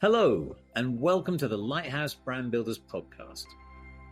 Hello, and welcome to the Lighthouse Brand Builders podcast.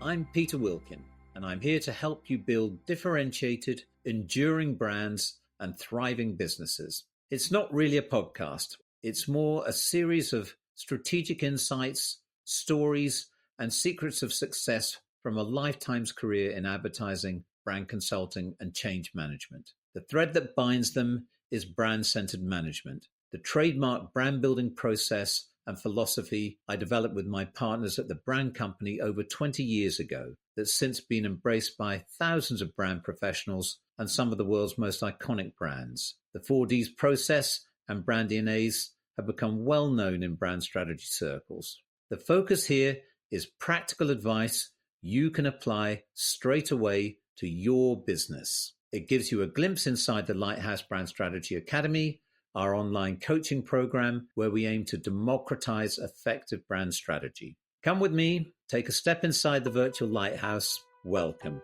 I'm Peter Wilkin, and I'm here to help you build differentiated, enduring brands and thriving businesses. It's not really a podcast. It's more a series of strategic insights, stories, and secrets of success from a lifetime's career in advertising, brand consulting, and change management. The thread that binds them is brand-centered management, the trademark brand building process and philosophy I developed with my partners at the brand company over 20 years ago, that's since been embraced by thousands of brand professionals and some of the world's most iconic brands. The 4Ds process and brand DNAs have become well known in brand strategy circles. The focus here is practical advice you can apply straight away to your business. It gives you a glimpse inside the Lighthouse Brand Strategy Academy, our online coaching program where we aim to democratize effective brand strategy. Come with me, take a step inside the virtual lighthouse. Welcome.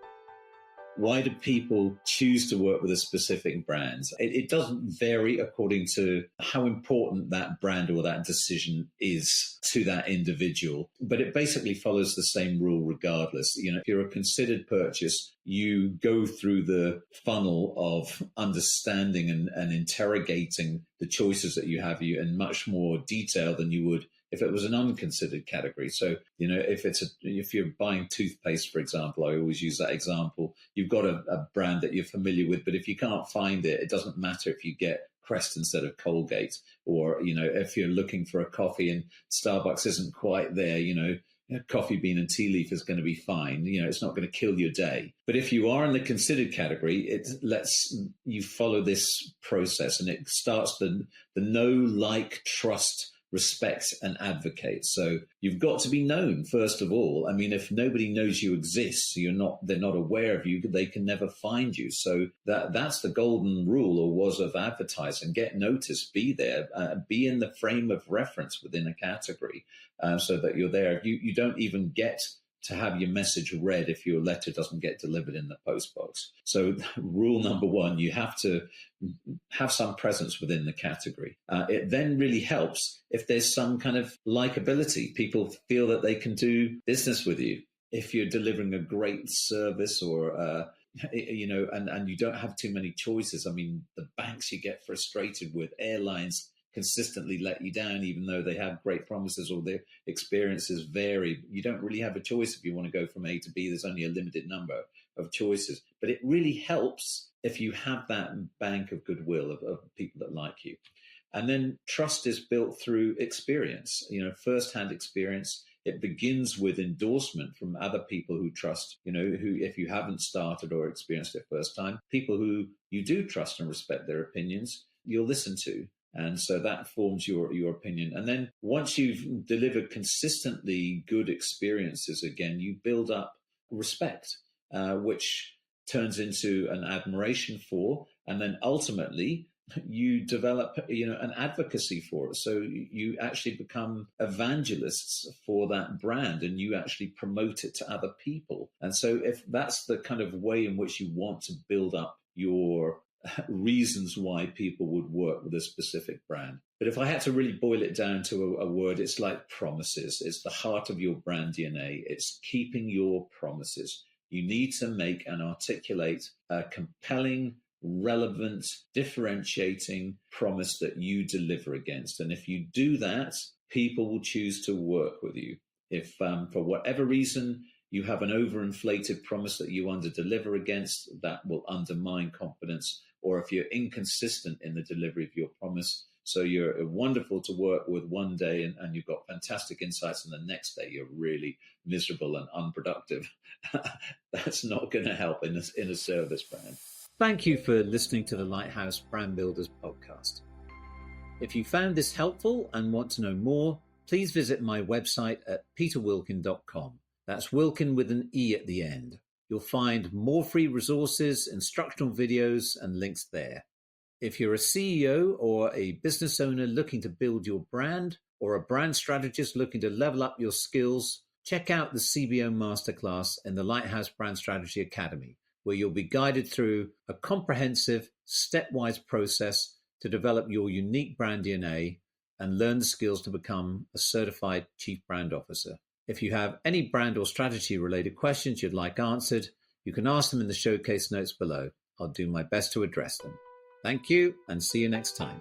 Why do people choose to work with a specific brand? It doesn't vary according to how important that brand or that decision is to that individual, but it basically follows the same rule regardless. If you're a considered purchase, you go through the funnel of understanding and interrogating the choices that you have in much more detail than you would if it was an unconsidered category. So, if you're buying toothpaste, for example, I always use that example. You've got a brand that you're familiar with, but if you can't find it, it doesn't matter if you get Crest instead of Colgate, or, if you're looking for a coffee and Starbucks isn't quite there, coffee bean and tea leaf is going to be fine. It's not going to kill your day. But if you are in the considered category, it lets you follow this process, and it starts the know, like, trust, respect, and advocate. So you've got to be known, first of all. I mean, if nobody knows you exist, they're not aware of you, they can never find you. So that's the golden rule, or was, of advertising. Get noticed, be there, be in the frame of reference within a category, so that you're there. You don't even get to have your message read if your letter doesn't get delivered in the postbox. So rule number one, you have to have some presence within the category. It then really helps if there's some kind of likability. People feel that they can do business with you. If you're delivering a great service, or and you don't have too many choices. I mean, the banks you get frustrated with, airlines consistently let you down, even though they have great promises or their experiences vary. You don't really have a choice if you want to go from A to B. There's only a limited number of choices. But it really helps if you have that bank of goodwill of people that like you. And then trust is built through experience, firsthand experience. It begins with endorsement from other people who trust, who, if you haven't started or experienced it first time, people who you do trust and respect their opinions, you'll listen to. And so that forms your opinion. And then once you've delivered consistently good experiences, again, you build up respect, which turns into an admiration for, and then ultimately you develop, an advocacy for it. So you actually become evangelists for that brand, and you actually promote it to other people. And so if that's the kind of way in which you want to build up your reasons why people would work with a specific brand. But if I had to really boil it down to a word, it's like promises. It's the heart of your brand DNA. It's keeping your promises. You need to make and articulate a compelling, relevant, differentiating promise that you deliver against. And if you do that, people will choose to work with you. If for whatever reason you have an overinflated promise that you underdeliver against, that will undermine confidence. Or if you're inconsistent in the delivery of your promise, so you're wonderful to work with one day and you've got fantastic insights, and the next day you're really miserable and unproductive, that's not going to help in a service brand. Thank you for listening to the Lighthouse Brand Builders podcast. If you found this helpful and want to know more, please visit my website at peterwilkin.com. That's Wilkin with an E at the end. You'll find more free resources, instructional videos, and links there. If you're a CEO or a business owner looking to build your brand, or a brand strategist looking to level up your skills, check out the CBO Masterclass in the Lighthouse Brand Strategy Academy, where you'll be guided through a comprehensive, stepwise process to develop your unique brand DNA and learn the skills to become a certified Chief Brand Officer. If you have any brand or strategy related questions you'd like answered, you can ask them in the showcase notes below. I'll do my best to address them. Thank you, and see you next time.